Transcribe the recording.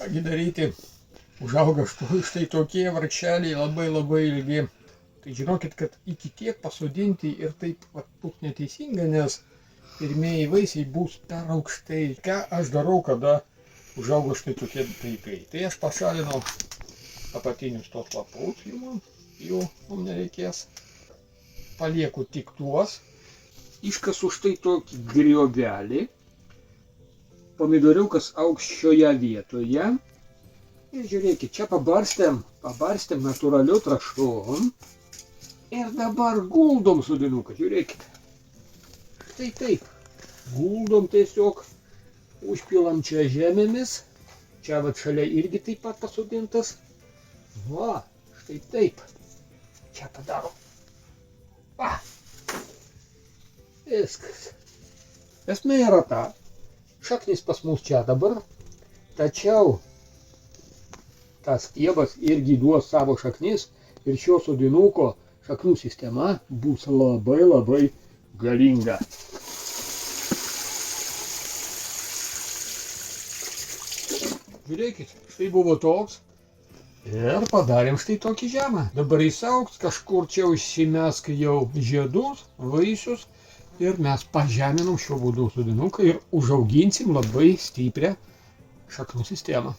Kągi daryti, užauga štai tokie vargšeliai labai ilgi. Tai žinokit, kad iki tiek pasodinti ir taip bus neteisinga, nes pirmieji vaisiai bus per aukštai. Ką aš darau, kada užauga štai tokie dalykai? Tai aš pašalinau apatinius tos lapus, jų mums nereikės. Palieku tik tuos. Iškasu štai tokį griovelį. Pomidoriukas augs šioje vietoje. Ir žiūrėkit, čia pabarstėm natūraliu trąšom. Ir dabar guldom sodinuką, žiūrėkit. Štai taip. Guldom tiesiog, užpilam čia žemėmis. Čia vat šalia irgi taip pat pasodintas. Va, štai taip. Čia padarom. Va. Viskas. Esmė yra ta. Šaknis pas mus čia dabar. Tačiau tas stiebas irgi duos savo šaknis. Ir šio sodinuko šaknų sistema bus labai galinga. Žiūrėkit, štai buvo toks. Ir padarėm štai tokį žemą. Dabar jis augs, kažkur čia užsimesk jau žiedus, vaisius. Ir mes pažeminom šiuo būdu sodinuką ir užauginsim labai stiprią šaknų sistemą.